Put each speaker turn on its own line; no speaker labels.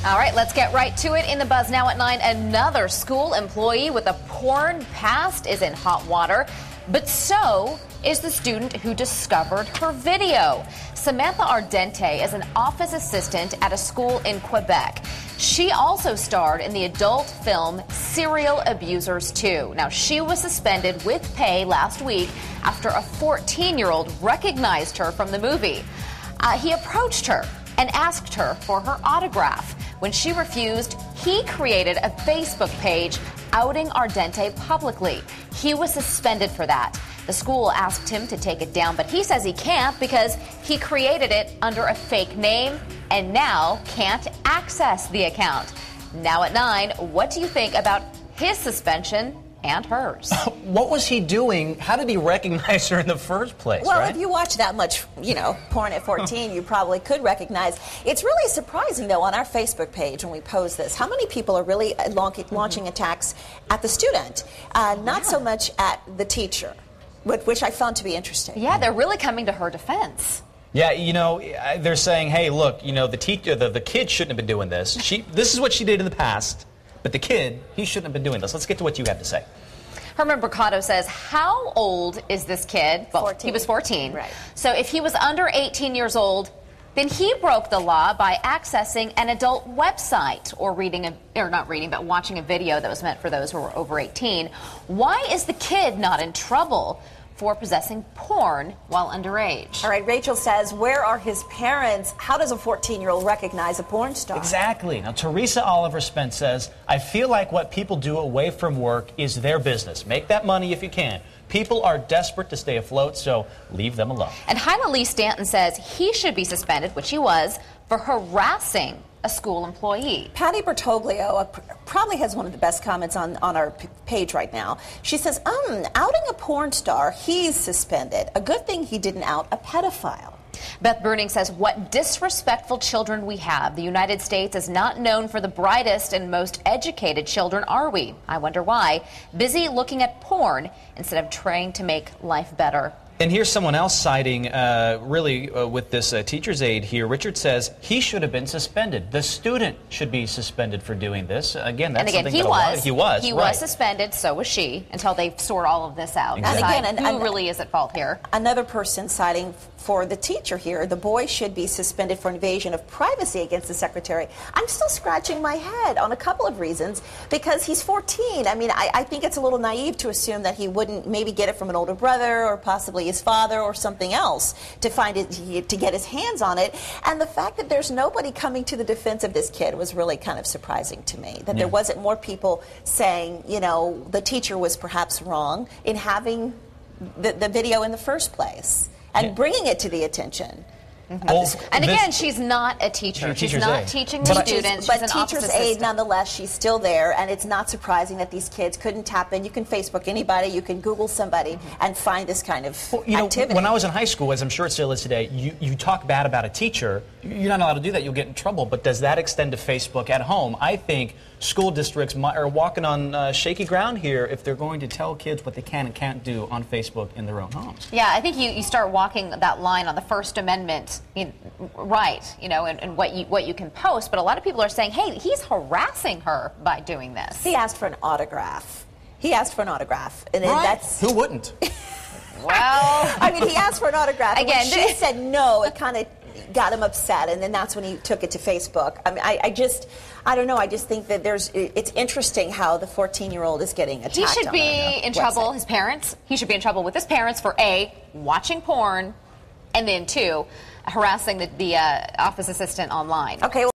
All right, let's get right to it. In the Buzz now at 9, another school employee with a porn past is in hot water, but so is the student who discovered her video. Samantha Ardente is an office assistant at a school in Quebec. She also starred in the adult film Serial Abusers 2. Now, she was suspended with pay last week after a 14-year-old recognized her from the movie. He approached her and asked her for her autograph. When she refused, he created a Facebook page outing Ardente publicly. He was suspended for that. The school asked him to take it down, but he says he can't because he created it under a fake name and now can't access the account. Now at 9, what do you think about his suspension and hers?
What was he doing? How did he recognize her in the first place?
Well,
right?
If you watch that much, porn at 14, you probably could recognize. It's really surprising, though, on our Facebook page when we post this, how many people are really launching attacks at the student, not so much at the teacher, which I found to be interesting.
Yeah, they're really coming to her defense.
Yeah, they're saying, hey, look, the kid shouldn't have been doing this. This is what she did in the past. But the kid, he shouldn't have been doing this. Let's get to what you have to say.
Herman Bricado says, how old is this kid? Well,
14.
He was 14.
Right.
So if he was under 18 years old, then he broke the law by accessing an adult website or watching a video that was meant for those who were over 18. Why is the kid not in trouble for possessing porn while underage?
All right, Rachel says, where are his parents? How does a 14-year-old recognize a porn star?
Exactly. Now, Teresa Oliver Spence says, I feel like what people do away from work is their business. Make that money if you can. People are desperate to stay afloat, so leave them alone. And
Hyla Lee Stanton says he should be suspended, which he was, for harassing a school employee.
Patty Bertoglio probably has one of the best comments on our page right now. She says, outing a porn star, he's suspended. A good thing he didn't out a pedophile.
Beth Bruning says, what disrespectful children we have. The United States is not known for the brightest and most educated children, are we? I wonder why. Busy looking at porn instead of trying to make life better.
And here's someone else citing, with this teacher's aide here. Richard says he should have been suspended. The student should be suspended for doing this. Again, that's something
he was.
He was
suspended, so was she, until they sort all of this out.
Exactly.
And again, who really is at fault here?
Another person citing for the teacher here, the boy should be suspended for invasion of privacy against the secretary. I'm still scratching my head on a couple of reasons because he's 14. I mean, I think it's a little naive to assume that he wouldn't maybe get it from an older brother or possibly his father or something else to find it, to get his hands on it. And the fact that there's nobody coming to the defense of this kid was really kind of surprising to me, that there wasn't more people saying, the teacher was perhaps wrong in having the video in the first place and bringing it to the attention.
And again, she's not a teacher. She's not teaching the students.
But teacher's aide, nonetheless, she's still there, and it's not surprising that these kids couldn't tap in. You can Facebook anybody, you can Google somebody, and find this kind of activity.
When I was in high school, as I'm sure it still is today, you talk bad about a teacher, you're not allowed to do that, you'll get in trouble. But does that extend to Facebook at home? I think school districts are walking on shaky ground here if they're going to tell kids what they can and can't do on Facebook in their own homes.
Yeah, I think you start walking that line on the First Amendment, right, and what you can post. But a lot of people are saying, hey, he's harassing her by doing this.
He asked for an autograph. And that's...
Who wouldn't?
Well...
I mean, he asked for an autograph.
Again,
and when she said no, it kind of got him upset, and then that's when he took it to Facebook. I mean, I don't know. I just think that it's interesting how the 14-year-old is getting attacked.
He should be in trouble. His parents. He should be in trouble with his parents for A, watching porn, and then 2, harassing the office assistant online.
Okay. Well,